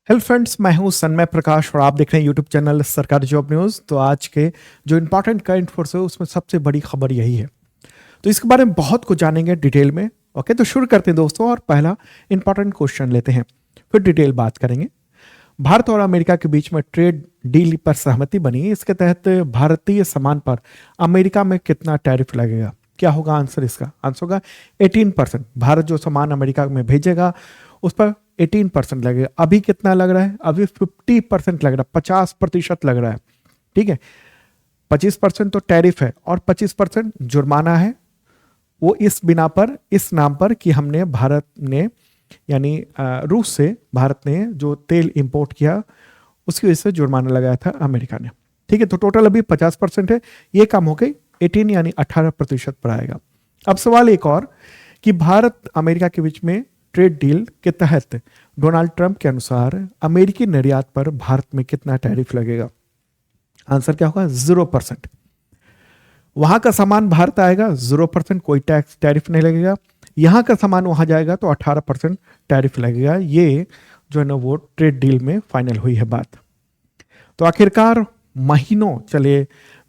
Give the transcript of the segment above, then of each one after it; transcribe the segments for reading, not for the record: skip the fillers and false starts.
Hello friends, मैं हूं सन्मय प्रकाश और आप देख रहे हैं यूट्यूब चैनल सरकारी जॉब न्यूज़। तो आज के जो इंपॉर्टेंट करंट अफेयर्स है उसमें सबसे बड़ी खबर यही है। तो इसके बारे में बहुत कुछ जानेंगे डिटेल में। ओके, तो शुरू करते हैं दोस्तों, और पहला इंपॉर्टेंट क्वेश्चन लेते हैं, फिर डिटेल बात करेंगे। भारत और अमेरिका के बीच में ट्रेड डील पर सहमति बनी। इसके तहत भारतीय सामान पर अमेरिका में कितना टैरिफ लगेगा? क्या होगा आंसर? इसका आंसर होगा 18%। भारत जो सामान अमेरिका में भेजेगा उस पर 18% लगेगा। अभी कितना लग रहा है? अभी 50% लग रहा है, 50% लग रहा है। ठीक है, 25% तो टैरिफ है और 25% जुर्माना है। वो इस बिना पर, इस नाम पर कि हमने भारत ने यानी रूस से भारत ने जो तेल इंपोर्ट किया उसकी वजह से जुर्माना लगाया था अमेरिका ने। ठीक है, तो टोटल अभी 50% है, ये कम हो गई 18 यानी 18% पर आएगा। अब सवाल एक और कि भारत अमेरिका के बीच में ट्रेड डील के तहत डोनाल्ड ट्रंप के अनुसार अमेरिकी निर्यात पर भारत में कितना टैरिफ लगेगा? आंसर क्या होगा? 0%। वहां का सामान भारत आएगा 0%, कोई टैक्स टैरिफ नहीं लगेगा। यहां का सामान वहां जाएगा तो 18% टैरिफ लगेगा। ये जो है ना वो ट्रेड डील में फाइनल हुई है बात। तो आखिरकार महीनों चले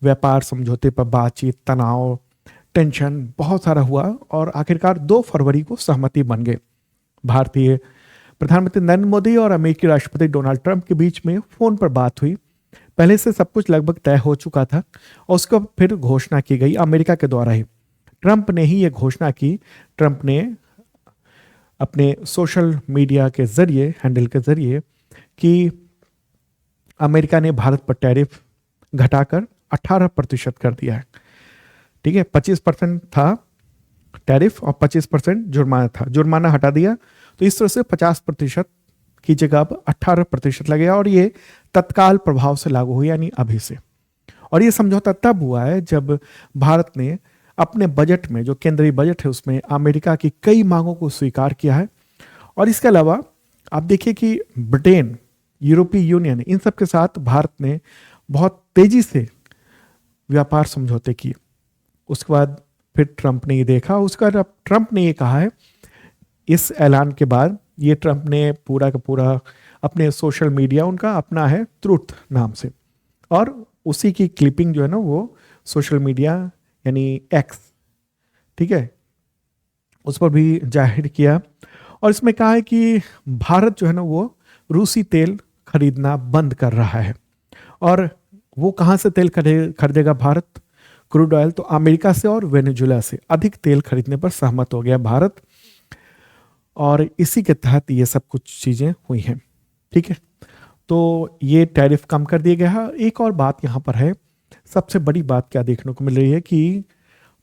व्यापार समझौते पर बातचीत, तनाव, टेंशन बहुत सारा हुआ और आखिरकार 2 फरवरी को सहमति बन गई। भारतीय प्रधानमंत्री नरेंद्र मोदी और अमेरिकी राष्ट्रपति डोनाल्ड ट्रंप के बीच में फोन पर बात हुई। पहले से सब कुछ लगभग तय हो चुका था और उसका फिर घोषणा की गई अमेरिका के द्वारा ही। ट्रंप ने ही यह घोषणा की। ट्रंप ने अपने सोशल मीडिया के जरिए, हैंडल के जरिए, कि अमेरिका ने भारत पर टैरिफ घटाकर 18% कर दिया है। ठीक है, 25% था टैरिफ और 25% जुर्माना था। जुर्माना हटा दिया, तो इस तरह से 50% की जगह अब 18% लगेगा और ये तत्काल प्रभाव से लागू हुई, यानी अभी से। और ये समझौता तब हुआ है जब भारत ने अपने बजट में, जो केंद्रीय बजट है, उसमें अमेरिका की कई मांगों को स्वीकार किया है। और इसके अलावा आप देखिए कि ब्रिटेन, यूरोपीय यूनियन, इन सब के साथ भारत ने बहुत तेजी से व्यापार समझौते किए। उसके बाद फिर ट्रंप ने ये देखा, उसका ट्रंप ने ये कहा है, इस ऐलान के बाद ये ट्रंप ने पूरा का पूरा अपने सोशल मीडिया, उनका अपना है ट्रूथ नाम से, और उसी की क्लिपिंग जो है ना वो सोशल मीडिया यानी एक्स, ठीक है, उस पर भी जाहिर किया। और इसमें कहा है कि भारत जो है ना वो रूसी तेल खरीदना बंद कर रहा है। और वो कहाँ से तेल खरीदेगा भारत? क्रूड ऑयल तो अमेरिका से और वेनेजुएला से अधिक तेल खरीदने पर सहमत हो गया भारत, और इसी के तहत ये सब कुछ चीजें हुई हैं। ठीक है, तो ये टैरिफ कम कर दिया गया है। एक और बात यहाँ पर है, सबसे बड़ी बात क्या देखने को मिल रही है कि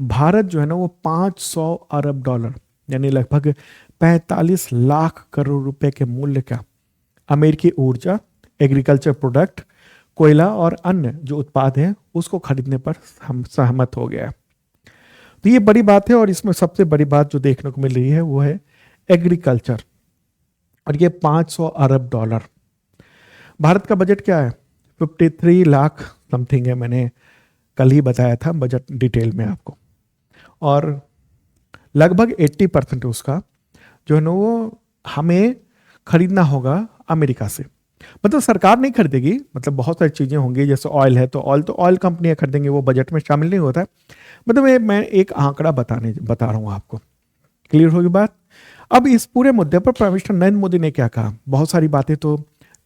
भारत जो है ना वो 500 अरब डॉलर यानी लगभग 45 लाख करोड़ रुपए के मूल्य का अमेरिकी ऊर्जा, एग्रीकल्चर प्रोडक्ट, कोयला और अन्य जो उत्पाद हैं उसको खरीदने पर हम सहमत हो गया है। तो ये बड़ी बात है, और इसमें सबसे बड़ी बात जो देखने को मिल रही है वो है एग्रीकल्चर, और ये 500 अरब डॉलर। भारत का बजट क्या है? 53 लाख समथिंग है, मैंने कल ही बताया था बजट डिटेल में आपको। और लगभग 80% उसका जो है ना वो हमें खरीदना होगा अमेरिका से। मतलब सरकार नहीं खरीदेगी, मतलब बहुत सारी चीजें होंगी, जैसे ऑयल है तो ऑयल कंपनियां खरीदेंगे, वो बजट में शामिल नहीं होता है। मतलब मैं एक आंकड़ा बता रहा हूं आपको। क्लियर होगी बात? अब इस पूरे मुद्दे पर प्राइम मिनिस्टर नरेंद्र मोदी ने क्या कहा? बहुत सारी बातें तो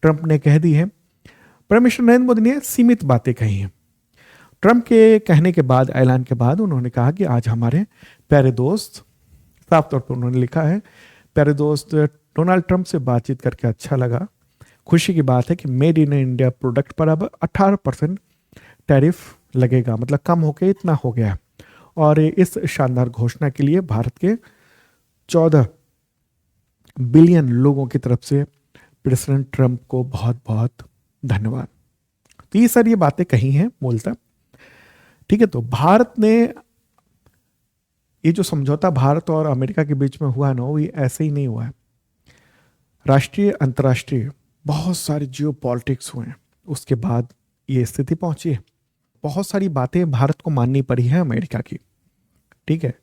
ट्रंप ने कह दी है, प्राइम मिनिस्टर नरेंद्र मोदी ने सीमित बातें कही हैं। ट्रंप के कहने के बाद, ऐलान के बाद, उन्होंने कहा कि आज हमारे प्यारे दोस्त, साफ तौर पर उन्होंने लिखा है, प्यारे दोस्त डोनाल्ड ट्रंप से बातचीत करके अच्छा लगा। खुशी की बात है कि मेड इन इंडिया प्रोडक्ट पर अब 18% टैरिफ लगेगा, मतलब कम होकर इतना हो गया है। और इस शानदार घोषणा के लिए भारत के 14 बिलियन लोगों की तरफ से प्रेसिडेंट ट्रंप को बहुत बहुत धन्यवाद। तो ये सर ये बातें कही हैं मूलतः। ठीक है, तो भारत ने ये जो समझौता भारत और अमेरिका के बीच में हुआ ना, वो ये ऐसे ही नहीं हुआ है। राष्ट्रीय, अंतर्राष्ट्रीय बहुत सारे जियो पॉलिटिक्स हुए हैं, उसके बाद ये स्थिति पहुंची है। बहुत सारी बातें भारत को माननी पड़ी है अमेरिका की। ठीक है,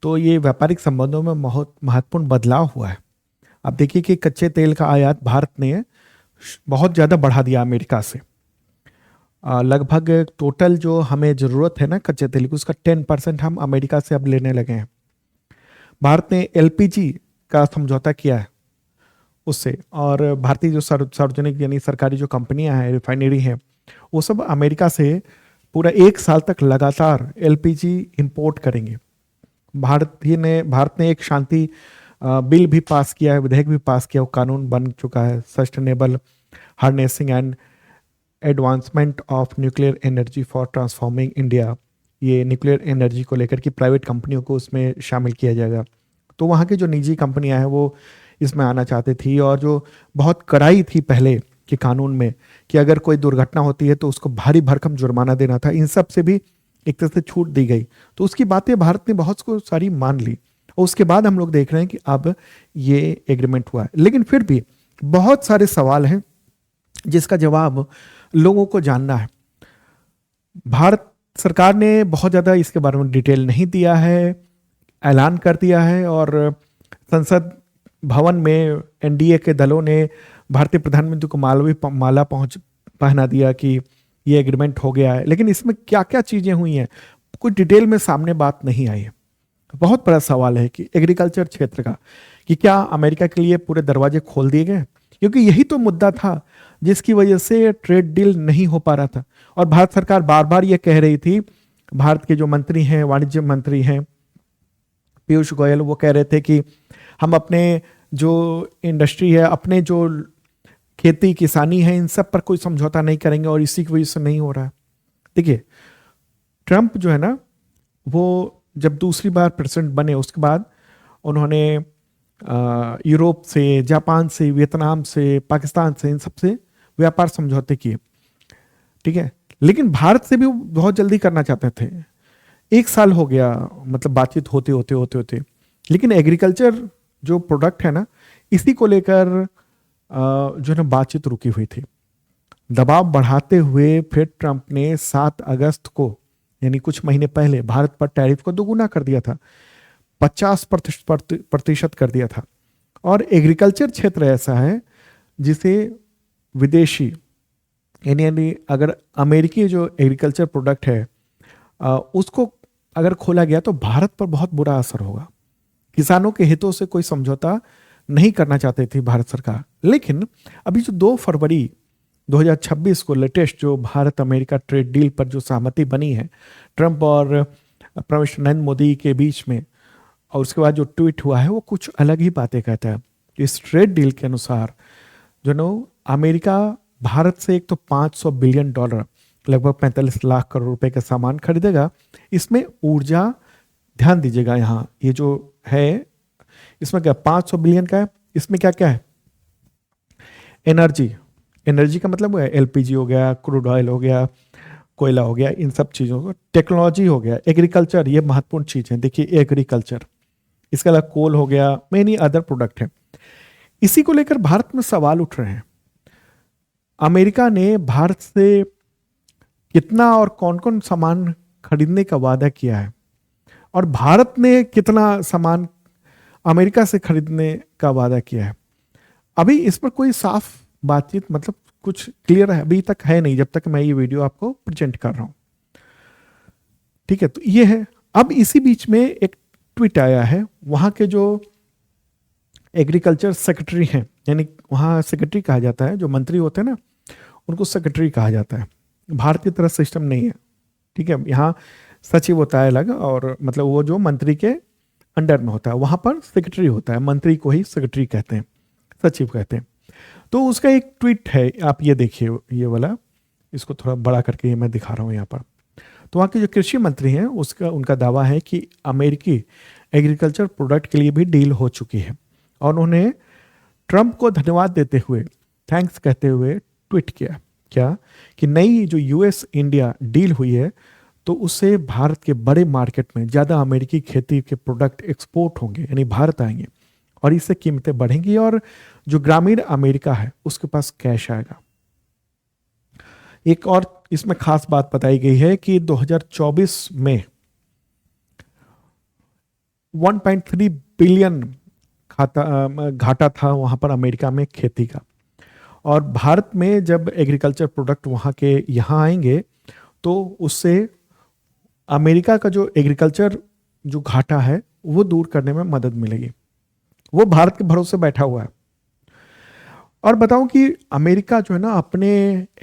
तो ये व्यापारिक संबंधों में बहुत महत्वपूर्ण बदलाव हुआ है। आप देखिए कि कच्चे तेल का आयात भारत ने बहुत ज़्यादा बढ़ा दिया अमेरिका से। लगभग टोटल जो हमें ज़रूरत है ना कच्चे तेल की, उसका 10% हम अमेरिका से अब लेने लगे हैं। भारत ने एलपीजी का समझौता किया है उससे, और भारतीय जो सार्वजनिक यानी सरकारी जो कंपनियां हैं, रिफाइनरी हैं, वो सब अमेरिका से पूरा 1 साल तक लगातार एलपीजी इंपोर्ट करेंगे। भारत ने एक शांति बिल भी पास किया है, विधेयक भी पास किया, वो कानून बन चुका है, sustainable harnessing and advancement of nuclear energy for transforming India. ये न्यूक्लियर एनर्जी को लेकर की प्राइवेट कंपनियों को उसमें शामिल किया जाएगा। तो वहाँ की जो निजी कंपनियां हैं वो इसमें आना चाहती थी, और जो बहुत कड़ाई थी पहले के कानून में कि अगर कोई दुर्घटना होती है तो उसको भारी भरकम जुर्माना देना था, इन सब से भी एक तरह से छूट दी गई। तो उसकी बातें भारत ने बहुत को सारी मान ली, और उसके बाद हम लोग देख रहे हैं कि अब ये एग्रीमेंट हुआ है। लेकिन फिर भी बहुत सारे सवाल हैं जिसका जवाब लोगों को जानना है। भारत सरकार ने बहुत ज़्यादा इसके बारे में डिटेल नहीं दिया है, ऐलान कर दिया है, और संसद भवन में एनडीए के दलों ने भारतीय प्रधानमंत्री को माला पहना दिया कि ये एग्रीमेंट हो गया है। लेकिन इसमें क्या क्या चीज़ें हुई हैं, कुछ डिटेल में सामने बात नहीं आई है। बहुत बड़ा सवाल है कि एग्रीकल्चर क्षेत्र का, कि क्या अमेरिका के लिए पूरे दरवाजे खोल दिए गए, क्योंकि यही तो मुद्दा था जिसकी वजह से ट्रेड डील नहीं हो पा रहा था। और भारत सरकार बार बार ये कह रही थी, भारत के जो मंत्री हैं, वाणिज्य मंत्री हैं पीयूष गोयल, वो कह रहे थे कि हम अपने जो इंडस्ट्री है, अपने जो खेती किसानी है, इन सब पर कोई समझौता नहीं करेंगे, और इसी की वजह से नहीं हो रहा है। देखिए, ट्रंप जो है ना, वो जब दूसरी बार प्रेसिडेंट बने उसके बाद उन्होंने यूरोप से, जापान से, वियतनाम से, पाकिस्तान से, इन सबसे व्यापार समझौते किए, ठीक है। लेकिन भारत से भी वो बहुत जल्दी करना चाहते थे। 1 साल हो गया, मतलब बातचीत होते होते होते होते, लेकिन एग्रीकल्चर जो प्रोडक्ट है ना, इसी को लेकर जो है ना बातचीत रुकी हुई थी। दबाव बढ़ाते हुए फिर ट्रंप ने 7 अगस्त को, यानी कुछ महीने पहले, भारत पर टैरिफ को दोगुना कर दिया था, 50% कर दिया था। और एग्रीकल्चर क्षेत्र ऐसा है जिसे विदेशी, यानी अगर अमेरिकी जो एग्रीकल्चर प्रोडक्ट है उसको अगर खोला गया तो भारत पर बहुत बुरा असर होगा। किसानों के हितों से कोई समझौता नहीं करना चाहती थी भारत सरकार। लेकिन अभी जो 2 फरवरी 2026 को लेटेस्ट जो भारत अमेरिका ट्रेड डील पर जो सहमति बनी है ट्रंप और प्रधानमंत्री नरेंद्र मोदी के बीच में, और उसके बाद जो ट्वीट हुआ है वो कुछ अलग ही बातें कहता है। इस ट्रेड डील के अनुसार जो नो अमेरिका भारत से एक तो $500 बिलियन, लगभग 45 लाख करोड़ रुपए का सामान खरीदेगा। इसमें ऊर्जा, ध्यान दीजिएगा यहाँ, ये जो है इसमें क्या 500 बिलियन का है, इसमें क्या क्या है, एनर्जी का मतलब है एलपीजी हो गया, क्रूड ऑयल हो गया, कोयला हो गया, इन सब चीज़ों को, टेक्नोलॉजी हो गया, एग्रीकल्चर, ये महत्वपूर्ण चीज़ है। देखिए एग्रीकल्चर, इसके अलावा कोल हो गया, मेनी अदर प्रोडक्ट है। इसी को लेकर भारत में सवाल उठ रहे हैं, अमेरिका ने भारत से कितना और कौन कौन सामान खरीदने का वादा किया है, और भारत ने कितना सामान अमेरिका से खरीदने का वादा किया है। अभी इस पर कोई साफ बातचीत, मतलब कुछ क्लियर है अभी तक है नहीं, जब तक मैं ये वीडियो आपको प्रेजेंट कर रहा हूं, ठीक है। तो ये है। अब इसी बीच में एक ट्वीट आया है, वहां के जो एग्रीकल्चर सेक्रेटरी हैं, यानी वहां सेक्रेटरी कहा जाता है, जो मंत्री होते हैं ना उनको सेक्रेटरी कहा जाता है। भारत की तरह सिस्टम नहीं है, ठीक है। यहाँ सचिव होता है अलग, और मतलब वो जो मंत्री के अंडर में होता है, वहां पर सेक्रेटरी होता है, मंत्री को ही सेक्रेटरी कहते हैं, सचिव कहते हैं। तो उसका एक ट्वीट है, आप ये देखिए, ये वाला, इसको थोड़ा बड़ा करके मैं दिखा रहा हूँ यहाँ पर। तो वहाँ के जो कृषि मंत्री हैं उनका दावा है कि अमेरिकी एग्रीकल्चर प्रोडक्ट के लिए भी डील हो चुकी है, और उन्होंने ट्रंप को धन्यवाद देते हुए, थैंक्स कहते हुए ट्वीट किया क्या, कि नई जो यूएस इंडिया डील हुई है तो उससे भारत के बड़े मार्केट में ज़्यादा अमेरिकी खेती के प्रोडक्ट एक्सपोर्ट होंगे, यानी भारत आएंगे, और इससे कीमतें बढ़ेंगी, और जो ग्रामीण अमेरिका है उसके पास कैश आएगा। एक और इसमें खास बात बताई गई है कि 2024 में 1.3 बिलियन घाटा था वहां पर अमेरिका में खेती का, और भारत में जब एग्रीकल्चर प्रोडक्ट वहाँ के यहाँ आएंगे तो उससे अमेरिका का जो एग्रीकल्चर जो घाटा है वो दूर करने में मदद मिलेगी। वो भारत के भरोसे बैठा हुआ है। और बताऊं कि अमेरिका जो है ना अपने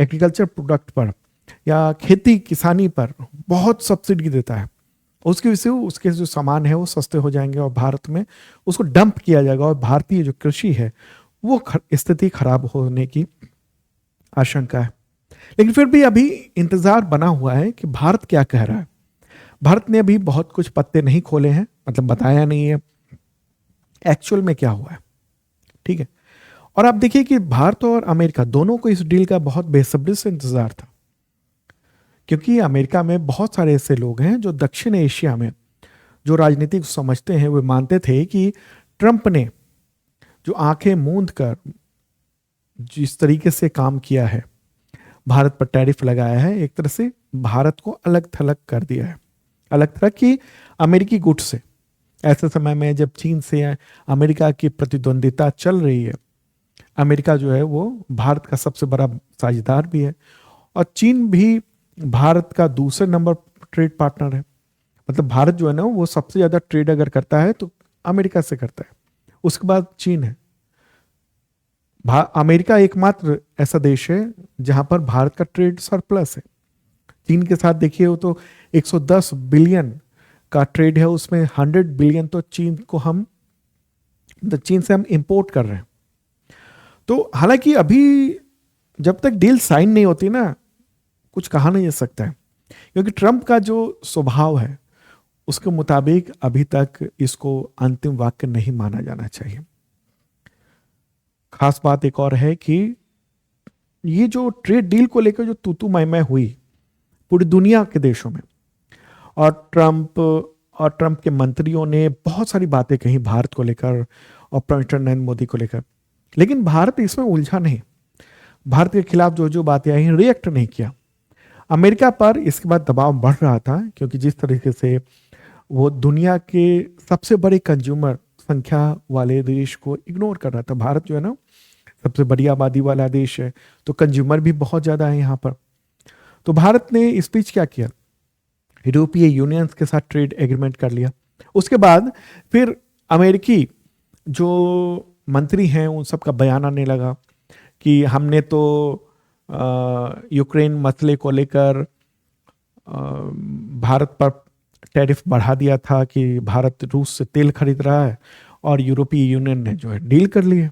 एग्रीकल्चर प्रोडक्ट पर या खेती किसानी पर बहुत सब्सिडी देता है। उसकी वजह से उसके जो सामान है वो सस्ते हो जाएंगे और भारत में उसको डंप किया जाएगा और भारतीय जो कृषि है वो स्थिति खराब होने की आशंका है। लेकिन फिर भी अभी इंतजार बना हुआ है कि भारत क्या कह रहा है। भारत ने अभी बहुत कुछ पत्ते नहीं खोले हैं, मतलब बताया नहीं है एक्चुअल में क्या हुआ है। ठीक है, और आप देखिए कि भारत और अमेरिका दोनों को इस डील का बहुत बेसब्री से इंतजार था, क्योंकि अमेरिका में बहुत सारे ऐसे लोग हैं जो दक्षिण एशिया में जो राजनीति को समझते हैं, वे मानते थे कि ट्रंप ने जो आंखें मूंद कर जिस तरीके से काम किया है, भारत पर टैरिफ लगाया है, एक तरह से भारत को अलग थलग कर दिया है, अलग थलग की अमेरिकी गुट से। ऐसे समय में जब चीन से अमेरिका की प्रतिद्वंदिता चल रही है, अमेरिका जो है वो भारत का सबसे बड़ा साझेदार भी है और चीन भी भारत का दूसरे नंबर ट्रेड पार्टनर है। मतलब भारत जो है ना वो सबसे ज्यादा ट्रेड अगर करता है तो अमेरिका से करता है, उसके बाद चीन है। अमेरिका एकमात्र ऐसा देश है जहां पर भारत का ट्रेड सरप्लस है। चीन के साथ देखिए वो तो 110 बिलियन का ट्रेड है, उसमें 100 बिलियन तो चीन से हम इंपोर्ट कर रहे हैं। तो हालांकि अभी जब तक डील साइन नहीं होती ना कुछ कहा नहीं जा सकता है, क्योंकि ट्रंप का जो स्वभाव है उसके मुताबिक अभी तक इसको अंतिम वाक्य नहीं माना जाना चाहिए। खास बात एक और है कि ये जो ट्रेड डील को लेकर जो तू मैं हुई पूरी दुनिया के देशों में, और ट्रंप के मंत्रियों ने बहुत सारी बातें कही भारत को लेकर और प्रधानमंत्री नरेंद्र मोदी को लेकर, लेकिन भारत इसमें उलझा नहीं। भारत के खिलाफ जो जो बातें आई रिएक्ट नहीं किया। अमेरिका पर इसके बाद दबाव बढ़ रहा था, क्योंकि जिस तरीके से वो दुनिया के सबसे बड़े कंज्यूमर संख्या वाले देश को इग्नोर कर रहा था। भारत जो है ना सबसे बड़ी आबादी वाला देश है, तो कंज्यूमर भी बहुत ज्यादा है यहाँ पर। तो भारत ने स्पीच क्या किया, यूरोपीय यूनियन के साथ ट्रेड एग्रीमेंट कर लिया। उसके बाद फिर अमेरिकी जो मंत्री हैं उन सब का बयान आने लगा कि हमने तो यूक्रेन मसले को लेकर भारत पर टैरिफ बढ़ा दिया था कि भारत रूस से तेल खरीद रहा है और यूरोपीय यूनियन ने जो है डील कर ली है।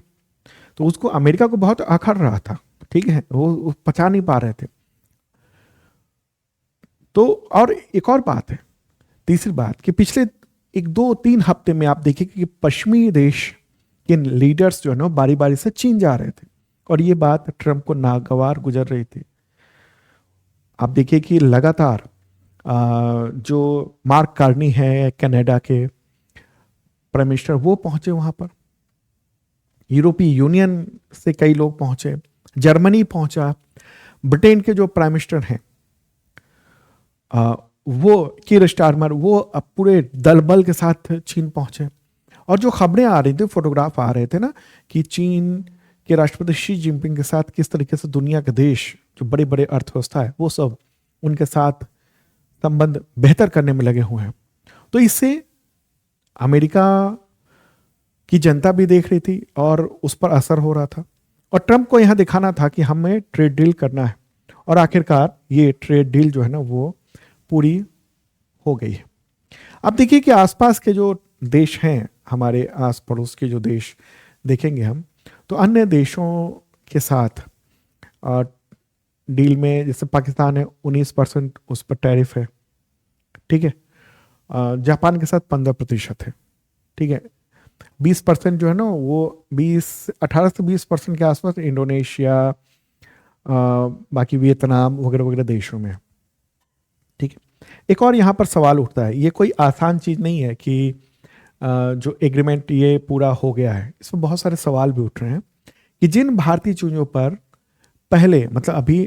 तो उसको अमेरिका को बहुत आखर रहा था, ठीक है, वो पचा नहीं पा रहे थे। तो और एक और बात है, तीसरी बात कि पिछले 1-2-3 हफ्ते में आप देखिए कि पश्चिमी देश के लीडर्स जो है ना बारी बारी से चीन जा रहे थे और ये बात ट्रंप को नागवार गुजर रही थी। आप देखिए कि लगातार जो मार्क कार्नी है कनाडा के प्राइम मिनिस्टर, वो पहुंचे वहां पर। यूरोपीय यूनियन से कई लोग पहुंचे, जर्मनी पहुंचा, ब्रिटेन के जो प्राइम मिनिस्टर हैं वो कीर स्टारमर, वो अब पूरे दल बल के साथ चीन पहुंचे। और जो खबरें आ रही थी, फोटोग्राफ आ रहे थे ना कि चीन के राष्ट्रपति शी जिनपिंग के साथ किस तरीके से दुनिया के देश जो बड़े बड़े अर्थव्यवस्था है वो सब उनके साथ संबंध बेहतर करने में लगे हुए हैं। तो इससे अमेरिका की जनता भी देख रही थी और उस पर असर हो रहा था, और ट्रंप को यहां दिखाना था कि हमें ट्रेड डील करना है। और आखिरकार ये ट्रेड डील जो है ना वो पूरी हो गई है। अब देखिए कि आसपास के जो देश हैं, हमारे आस पड़ोस के जो देश देखेंगे हम, तो अन्य देशों के साथ डील में जैसे पाकिस्तान है 19% उस पर टैरिफ है, ठीक है। जापान के साथ 15% है, ठीक है। 20% जो है ना वो 18 से 20% के आसपास इंडोनेशिया, बाकी वियतनाम वगैरह वगैरह देशों में, ठीक है। एक और यहाँ पर सवाल उठता है, ये कोई आसान चीज़ नहीं है कि जो एग्रीमेंट ये पूरा हो गया है। इसमें बहुत सारे सवाल भी उठ रहे हैं कि जिन भारतीय चीज़ों पर पहले, मतलब अभी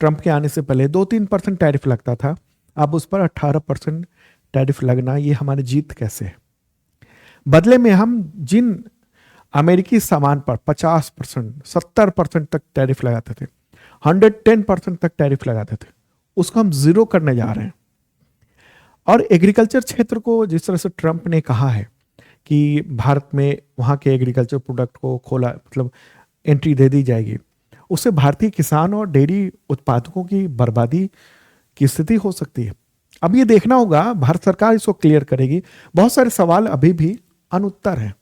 ट्रंप के आने से पहले 2-3% टैरिफ लगता था, अब उस पर 18% टैरिफ लगना, ये हमारी जीत कैसे है। बदले में हम जिन अमेरिकी सामान पर 50%, 70% तक टैरिफ लगाते थे, 110% तक टैरिफ लगाते थे, उसको हम जीरो करने जा रहे हैं। और एग्रीकल्चर क्षेत्र को जिस तरह से ट्रंप ने कहा है कि भारत में वहाँ के एग्रीकल्चर प्रोडक्ट को खोला, मतलब एंट्री दे दी जाएगी, उससे भारतीय किसान और डेयरी उत्पादकों की बर्बादी की स्थिति हो सकती है। अब ये देखना होगा, भारत सरकार इसको क्लियर करेगी। बहुत सारे सवाल अभी भी अनुत्तर हैं,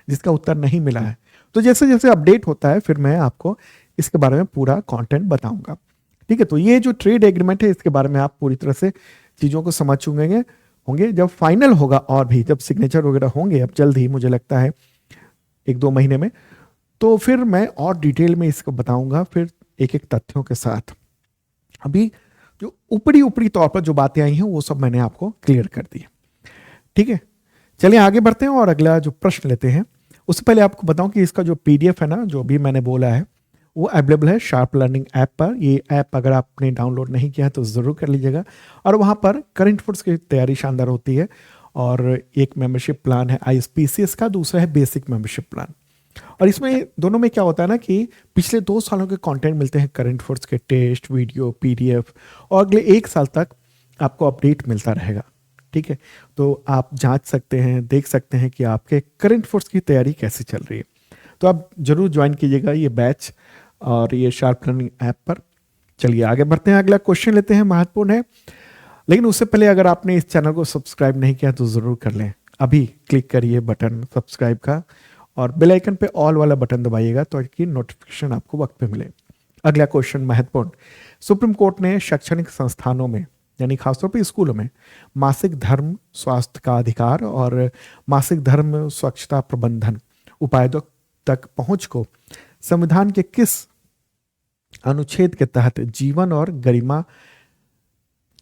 जिसका उत्तर नहीं मिला है। तो जैसे जैसे अपडेट होता है फिर मैं आपको इसके बारे में पूरा कंटेंट बताऊंगा। ठीक है, तो ये जो ट्रेड एग्रीमेंट है इसके बारे में आप पूरी तरह से चीज़ों को समझ चुके होंगे। जब फाइनल होगा और भी जब सिग्नेचर वगैरह होंगे, अब जल्द ही मुझे लगता है 1-2 महीने में, तो फिर मैं और डिटेल में इसको बताऊंगा, फिर एक एक तथ्यों के साथ। अभी जो ऊपरी ऊपरी तौर पर जो बातें आई हैं वो सब मैंने आपको क्लियर कर दी। ठीक है, चलिए आगे बढ़ते हैं और अगला जो प्रश्न लेते हैं। उससे पहले आपको बताऊं कि इसका जो पीडीएफ है ना, जो भी मैंने बोला है, वो अवेलेबल है शार्प लर्निंग ऐप पर। ये ऐप अगर आपने डाउनलोड नहीं किया है तो ज़रूर कर लीजिएगा। और वहाँ पर करंट अफेयर्स की तैयारी शानदार होती है। और एक मेंबरशिप प्लान है आईएसपीसीएस का, दूसरा है बेसिक मेंबरशिप प्लान। और इसमें दोनों में क्या होता है ना कि पिछले 2 सालों के कंटेंट मिलते हैं, करंट अफेयर्स के टेस्ट, वीडियो, पीडीएफ, और अगले 1 साल तक आपको अपडेट मिलता रहेगा। ठीक है, तो आप जांच सकते हैं, देख सकते हैं कि आपके करंट अफेयर्स की तैयारी कैसे चल रही है। तो आप जरूर ज्वाइन कीजिएगा ये बैच और ये शार्प लर्निंग ऐप पर। चलिए आगे बढ़ते हैं, अगला क्वेश्चन लेते हैं, महत्वपूर्ण है। लेकिन उससे पहले अगर आपने इस चैनल को सब्सक्राइब नहीं किया तो ज़रूर कर लें। अभी क्लिक करिए बटन सब्सक्राइब का और बेल आइकन पे ऑल वाला बटन दबाइएगा ताकि नोटिफिकेशन आपको वक्त पे मिले। अगला क्वेश्चन महत्वपूर्ण। सुप्रीम कोर्ट ने शैक्षणिक संस्थानों में, यानी खासतौर पर स्कूलों में, मासिक धर्म स्वास्थ्य का अधिकार और मासिक धर्म स्वच्छता प्रबंधन उपायों तक पहुंच को संविधान के किस अनुच्छेद के तहत जीवन और गरिमा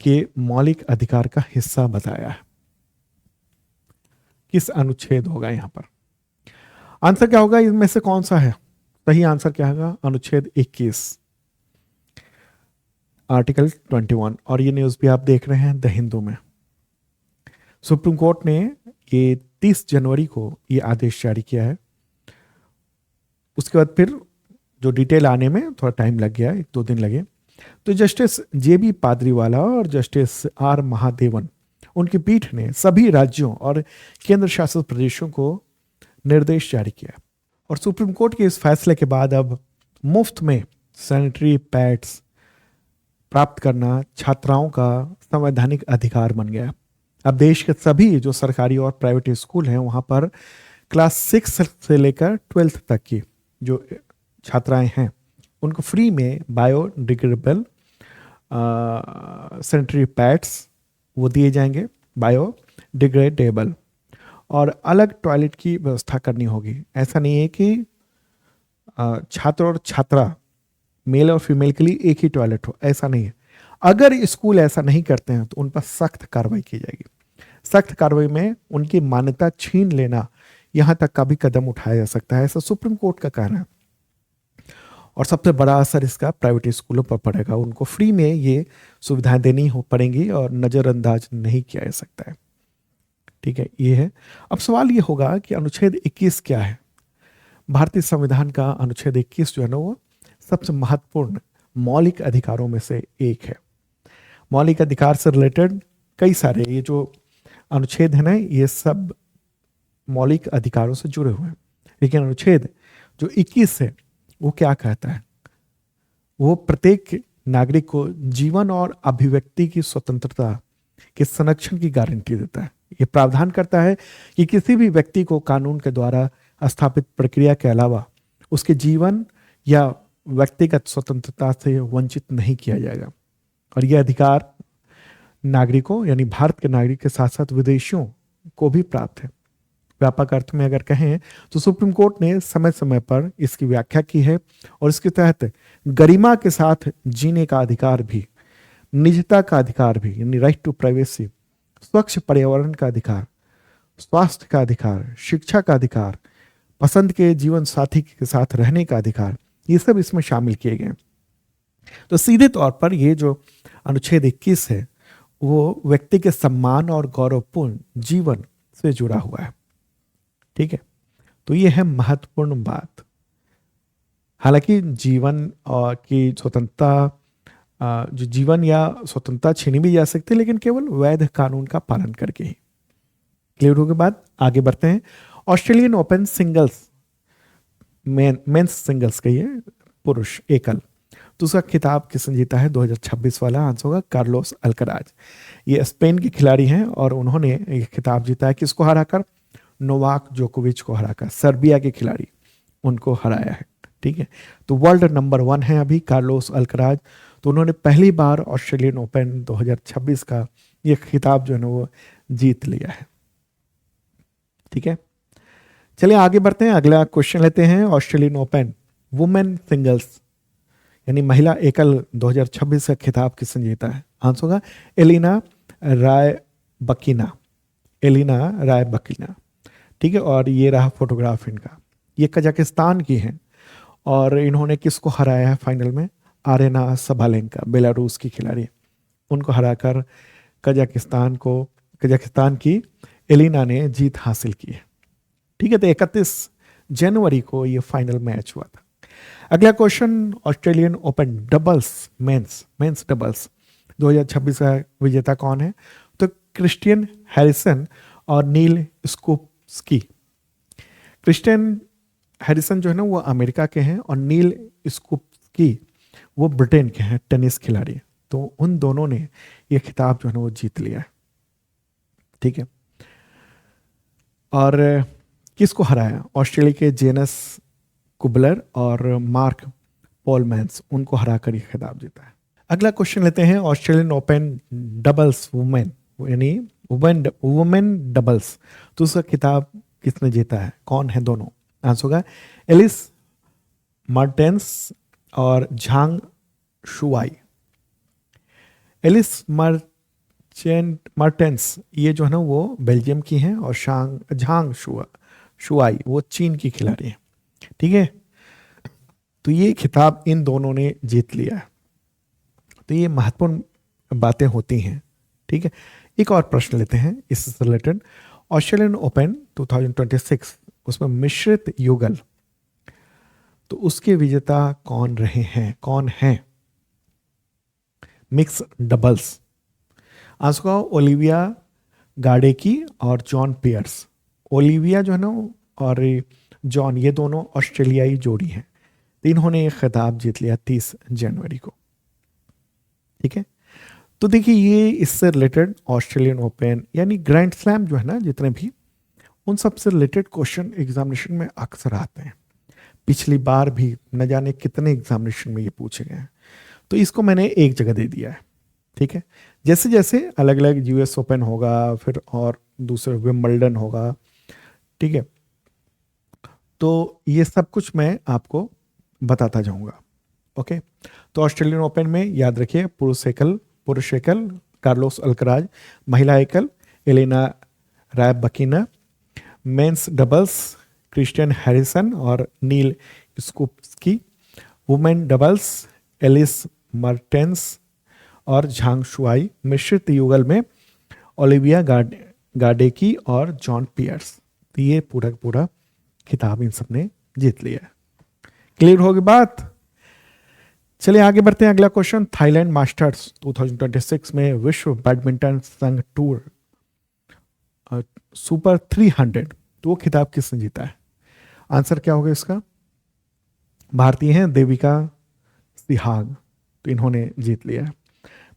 के मौलिक अधिकार का हिस्सा बताया है? किस अनुच्छेद होगा यहां पर? आंसर क्या होगा, इनमें से कौन सा है सही आंसर? क्या होगा? अनुच्छेद 21, आर्टिकल 21। और ये न्यूज भी आप देख रहे हैं द हिंदू में। सुप्रीम कोर्ट ने ये 30 जनवरी को ये आदेश जारी किया है। उसके बाद फिर जो डिटेल आने में थोड़ा टाइम लग गया, 1-2 दिन लगे। तो जस्टिस जेबी पादरीवाला और जस्टिस आर महादेवन, उनकी पीठ ने सभी राज्यों और केंद्र शासित प्रदेशों को निर्देश जारी किया। और सुप्रीम कोर्ट के इस फैसले के बाद अब मुफ्त में सैनिटरी पैड्स प्राप्त करना छात्राओं का संवैधानिक अधिकार बन गया। अब देश के सभी जो सरकारी और प्राइवेट स्कूल हैं वहां पर क्लास 6 से लेकर 12th तक की जो छात्राएं हैं उनको फ्री में बायोडिग्रेडेबल सैनिटरी पैड्स वो दिए जाएंगे, बायोडिग्रेडेबल, और अलग टॉयलेट की व्यवस्था करनी होगी। ऐसा नहीं है कि छात्र और छात्रा, मेल और फीमेल के लिए एक ही टॉयलेट हो, ऐसा नहीं है। अगर स्कूल ऐसा नहीं करते हैं तो उन पर सख्त कार्रवाई की जाएगी। सख्त कार्रवाई में उनकी मान्यता छीन लेना, यहां तक का भी कदम उठाया जा सकता है, ऐसा सुप्रीम कोर्ट का कहना है। और सबसे बड़ा असर इसका प्राइवेट स्कूलों पर पड़ेगा। उनको फ्री में ये सुविधाएं देनी हो पड़ेंगी और नज़रअंदाज नहीं किया जा सकता है। ठीक है, ये है। अब सवाल ये होगा कि अनुच्छेद 21 क्या है? भारतीय संविधान का अनुच्छेद 21 जो है ना, वो सबसे महत्वपूर्ण मौलिक अधिकारों में से एक है। मौलिक अधिकार से रिलेटेड कई सारे ये जो अनुच्छेद है ना, ये सब मौलिक अधिकारों से जुड़े हुए हैं। लेकिन अनुच्छेद जो 21 है वो क्या कहता है? वो प्रत्येक नागरिक को जीवन और अभिव्यक्ति की स्वतंत्रता के संरक्षण की गारंटी देता है। ये प्रावधान करता है कि किसी भी व्यक्ति को कानून के द्वारा स्थापित प्रक्रिया के अलावा उसके जीवन या व्यक्तिगत स्वतंत्रता से वंचित नहीं किया जाएगा। और यह अधिकार नागरिकों, यानी भारत के नागरिक के साथ साथ विदेशियों को भी प्राप्त है। व्यापक अर्थ में अगर कहें तो सुप्रीम कोर्ट ने समय समय पर इसकी व्याख्या की है और इसके तहत गरिमा के साथ जीने का अधिकार भी, निजता का अधिकार भी, यानी राइट टू प्राइवेसी, स्वच्छ पर्यावरण का अधिकार, स्वास्थ्य का अधिकार, शिक्षा का अधिकार, पसंद के जीवन साथी के साथ रहने का अधिकार, ये सब इसमें शामिल किए गए। तो सीधे तौर पर ये जो अनुच्छेद 21 है वो व्यक्ति के सम्मान और गौरवपूर्ण जीवन से जुड़ा हुआ है। ठीक है, तो ये है महत्वपूर्ण बात। हालांकि जीवन की स्वतंत्रता, जो जीवन या स्वतंत्रता छीनी भी जा सकती है, लेकिन केवल वैध कानून का पालन करके ही। क्लियर होने के बाद आगे बढ़ते हैं। Australian open singles, men's singles कहिए, पुरुष एकल, तो उसका खिताब किसने जीता है 2026 वाला? आंसर होगा कार्लोस अल्कराज। ये स्पेन के खिलाड़ी हैं और उन्होंने ये खिताब जीता है किसको हराकर? नोवाक जोकोविच को हराकर, सर्बिया के खिलाड़ी, उनको हराया है। ठीक है, तो वर्ल्ड नंबर 1 है अभी कार्लोस अल्कराज। तो उन्होंने पहली बार ऑस्ट्रेलियन ओपन 2026 का ये खिताब जो है ना वो जीत लिया है। ठीक है, चलिए आगे बढ़ते हैं, अगला क्वेश्चन लेते हैं। ऑस्ट्रेलियन ओपन वुमेन सिंगल्स यानी महिला एकल 2026 का खिताब किसने जीता है? आंसर होगा एलिना रायबकीना, एलिना रायबकीना। ठीक है, और ये रहा फोटोग्राफ इनका। ये कजाकिस्तान की हैं और इन्होंने किसको हराया है फाइनल में? आरेना सबालेंका, बेलारूस की खिलाड़ी, उनको हराकर कजाकिस्तान की एलिना ने जीत हासिल की है। ठीक है, तो 31 जनवरी को ये फाइनल मैच हुआ था। अगला question, Australian open doubles men's doubles 2026 का विजेता कौन है? तो क्रिस्टियन हैरिसन और नील स्कोप्स्की। क्रिस्टियन हैरिसन जो है ना वो अमेरिका के हैं और नील स्कोप्स्की वो ब्रिटेन के हैं, टेनिस खिलाड़ी। तो उन दोनों ने ये खिताब जो है ना वो जीत लिया है। ठीक है, और किसको हराया? ऑस्ट्रेलिया के जेनस कुबलर और मार्क पॉलमैन्स, उनको हराकर ये खिताब जीता है। अगला क्वेश्चन लेते हैं, ऑस्ट्रेलियन ओपन डबल्स वुमेन यानी वुमेन डबल्स, तो उसका खिताब किसने जीता है? कौन है दोनों? आंसर होगा एलिस मार्टेंस और झांग शुआई। एलिस मार्टेंस ये जो है ना वो बेल्जियम की हैं और झांग शुआई वो चीन की खिलाड़ी है। ठीक है, तो ये खिताब इन दोनों ने जीत लिया है। तो ये महत्वपूर्ण बातें होती हैं। ठीक है, एक और प्रश्न लेते हैं इससे रिलेटेड। ऑस्ट्रेलियन ओपन 2026 उसमें मिश्रित युगल, तो उसके विजेता कौन रहे हैं? कौन है? मिक्स डबल्स, आंसर का ओलिविया गार्डेकी और जॉन पियर्स। ओलिविया जो है ना और जॉन, ये दोनों ऑस्ट्रेलियाई जोड़ी हैं। तो इन्होंने ये खिताब जीत लिया 30 जनवरी को। ठीक है, तो देखिए ये इससे रिलेटेड ऑस्ट्रेलियन ओपन यानी ग्रैंड स्लैम जो है ना जितने भी, उन सबसे रिलेटेड क्वेश्चन एग्जामिनेशन में अक्सर आते हैं। पिछली बार भी न जाने कितने एग्जामिनेशन में ये पूछे गए हैं, तो इसको मैंने एक जगह दे दिया है। ठीक है, जैसे जैसे अलग अलग यूएस ओपन होगा, फिर और दूसरे विंबलडन होगा। ठीक है, तो ये सब कुछ मैं आपको बताता जाऊंगा। ओके, तो ऑस्ट्रेलियन ओपन में याद रखिए पुरुष एकल कार्लोस अल्कराज, महिला एकल Elena Rybakina, men's doubles Christian Harrison और Neal Skupski, women doubles Elise Mertens और झांग शुआई, मिश्रित युगल में ओलिविया गार्डेकी और जॉन पियर्स। तो ये पूरा खिताब इन सब ने जीत लिया है। क्लियर होगी बात? चलिए आगे बढ़ते हैं। अगला क्वेश्चन, थाईलैंड मास्टर्स 2026 में विश्व बैडमिंटन संघ टूर सुपर 300, तो वो खिताब किसने जीता है? आंसर क्या होगा इसका? भारतीय हैं देविका सिहाग, तो इन्होंने जीत लिया है।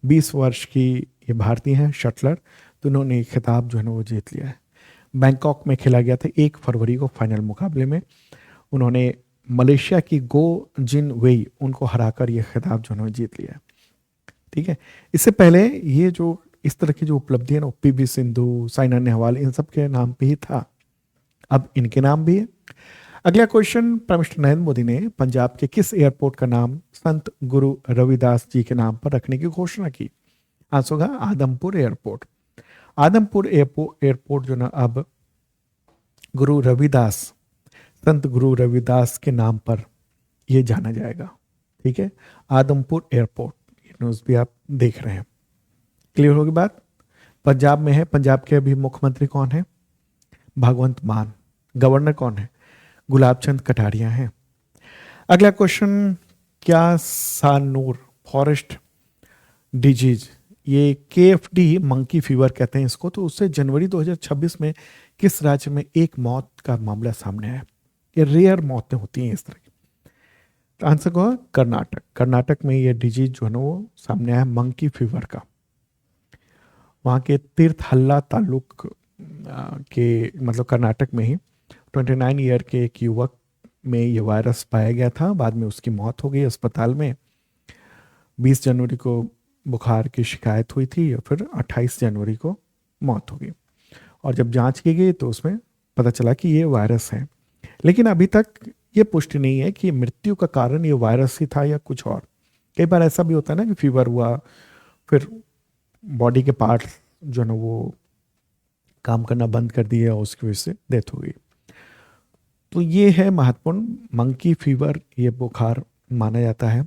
20 वर्ष की ये भारतीय हैं शटलर, तो इन्होंने खिताब जो है ना वो जीत लिया है। बैंकॉक में खेला गया था 1 फरवरी को फाइनल मुकाबले में। उन्होंने मलेशिया की गो जिन वेई, उनको हराकर ये खिताब जो है ना जीत लिया है। ठीक है, इससे पहले ये जो इस तरह की जो उपलब्धि है ना, पीवी सिंधु, साइना नेहवाल, इन सब के नाम पे ही था, अब इनके नाम भी है। अगला question, prime minister Narendra Modi ने पंजाब के किस एयरपोर्ट का नाम संत गुरु रविदास जी के नाम पर रखने की घोषणा की? आंसर होगा आदमपुर एयरपोर्ट। आदमपुर एयरपोर्ट जो ना अब गुरु रविदास, संत गुरु रविदास के नाम पर यह जाना जाएगा। ठीक है, आदमपुर एयरपोर्ट, ये न्यूज़ भी आप देख रहे हैं। क्लियर होगी बात? पंजाब में है, पंजाब के अभी मुख्यमंत्री कौन है? भगवंत मान। गवर्नर कौन है? गुलाबचंद कटारिया हैं। अगला क्वेश्चन, क्या सानूर फॉरेस्ट डिजीज, ये KFD मंकी फीवर कहते हैं इसको, तो उससे जनवरी 2026 में किस राज्य में एक मौत का मामला सामने आया? ये रेयर मौतें होती हैं इस तरह की। तो आंसर को कर्नाटक। कर्नाटक में ये डिजीज जो है ना वो सामने आया मंकी फीवर का। वहाँ के तीर्थहल्ला ताल्लुक के मतलब कर्नाटक में ही 29 ईयर के एक युवक में ये वायरस पाया गया था। बाद में उसकी मौत हो गई अस्पताल में। 20 जनवरी को बुखार की शिकायत हुई थी और फिर 28 जनवरी को मौत हो गई। और जब जांच की गई तो उसमें पता चला कि ये वायरस है, लेकिन अभी तक ये पुष्टि नहीं है कि मृत्यु का कारण ये वायरस ही था या कुछ और। कई बार ऐसा भी होता है ना कि फीवर हुआ, फिर बॉडी के पार्ट्स जो है ना वो काम करना बंद कर दिए और उसकी वजह से डेथ हो गई। तो ये है महत्वपूर्ण, मंकी फीवर ये बुखार माना जाता है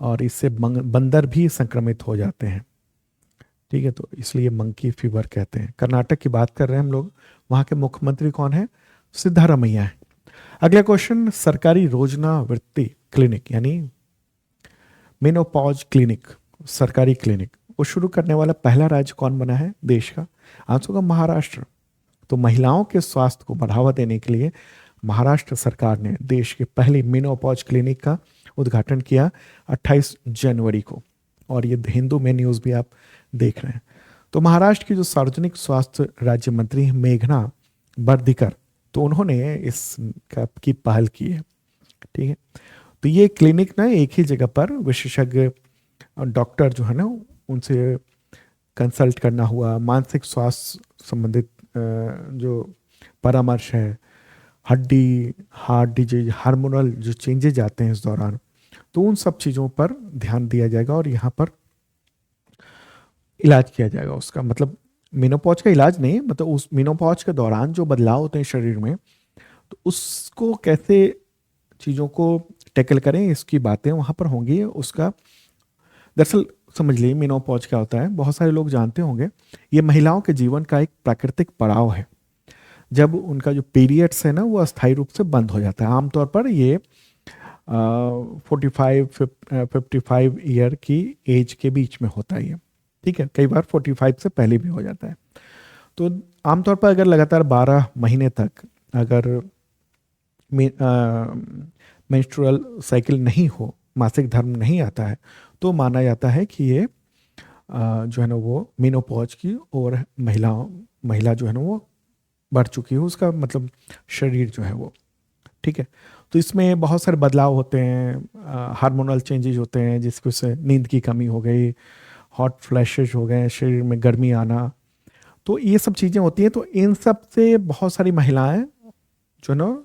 और इससे बंदर भी संक्रमित हो जाते हैं। ठीक है, तो इसलिए मंकी फीवर कहते हैं। कर्नाटक की बात कर रहे हैं हम लोग। वहाँ के मुख्यमंत्री कौन है? सिद्धारमैया है। अगला क्वेश्चन, सरकारी रोजना वृत्ति क्लिनिक यानी मेनोपॉज क्लिनिक, सरकारी क्लिनिक, वो शुरू करने वाला पहला राज्य कौन बना है देश का? आंसर का महाराष्ट्र। तो महिलाओं के स्वास्थ्य को बढ़ावा देने के लिए महाराष्ट्र सरकार ने देश के पहली मेनोपॉज क्लिनिक का उद्घाटन किया 28 जनवरी को। और ये हिंदू में न्यूज़ भी आप देख रहे हैं। तो महाराष्ट्र की जो सार्वजनिक स्वास्थ्य राज्य मंत्री हैं मेघना बर्दिकर, तो उन्होंने इस की पहल की है। ठीक है, तो ये क्लिनिक ना एक ही जगह पर विशेषज्ञ डॉक्टर जो है ना उनसे कंसल्ट करना हुआ, मानसिक स्वास्थ्य संबंधित जो परामर्श है, हड्डी, हार्ट डिजीज, हार्मोनल जो चेंजेज आते हैं इस दौरान, तो उन सब चीज़ों पर ध्यान दिया जाएगा और यहाँ पर इलाज किया जाएगा उसका। मतलब मेनोपॉज का इलाज नहीं, मतलब उस मेनोपॉज के दौरान जो बदलाव होते हैं शरीर में, तो उसको कैसे चीज़ों को टैकल करें इसकी बातें वहाँ पर होंगी। उसका दरअसल समझ लीजिए मेनोपॉज क्या होता है, बहुत सारे लोग जानते होंगे, ये महिलाओं के जीवन का एक प्राकृतिक पड़ाव है जब उनका जो पीरियड्स है ना वो अस्थायी रूप से बंद हो जाता है। आमतौर पर ये 45 ईयर की एज के बीच में होता है ये। ठीक है, कई बार 45 से पहले भी हो जाता है। तो आमतौर पर अगर लगातार 12 महीने तक अगर मेंस्ट्रुअल साइकिल नहीं हो, मासिक धर्म नहीं आता है, तो माना जाता है कि ये जो है ना वो मेनोपॉज की और महिला जो है ना वो बढ़ चुकी है, उसका मतलब शरीर जो है वो। ठीक है, तो इसमें बहुत सारे बदलाव होते हैं, हार्मोनल चेंजेस होते हैं जिसकी वजह से नींद की कमी हो गई, हॉट फ्लैशेज हो गए, शरीर में गर्मी आना, तो ये सब चीज़ें होती हैं। तो इन सब से बहुत सारी महिलाएं जो ना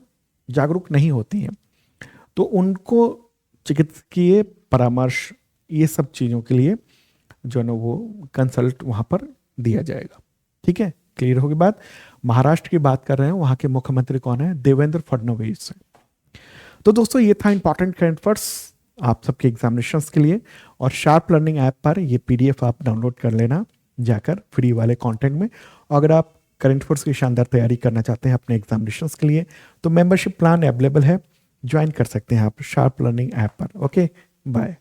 जागरूक नहीं होती हैं, तो उनको चिकित्सकीय परामर्श ये सब चीज़ों के लिए जो ना वो कंसल्ट वहाँ पर दिया जाएगा। ठीक है, क्लियर होगी बात। महाराष्ट्र की बात कर रहे हैं, वहाँ के मुख्यमंत्री कौन है? देवेंद्र फडणवीस। तो दोस्तों ये था इंपॉर्टेंट करंट अफेयर्स आप सबके एग्जामिनेशंस के लिए। और शार्प लर्निंग ऐप पर ये PDF आप डाउनलोड कर लेना जाकर फ्री वाले कंटेंट में। अगर आप करंट अफेयर्स की शानदार तैयारी करना चाहते हैं अपने एग्जामिनेशंस के लिए, तो मेंबरशिप प्लान अवेलेबल है, ज्वाइन कर सकते हैं आप शार्प लर्निंग ऐप पर। Okay, bye.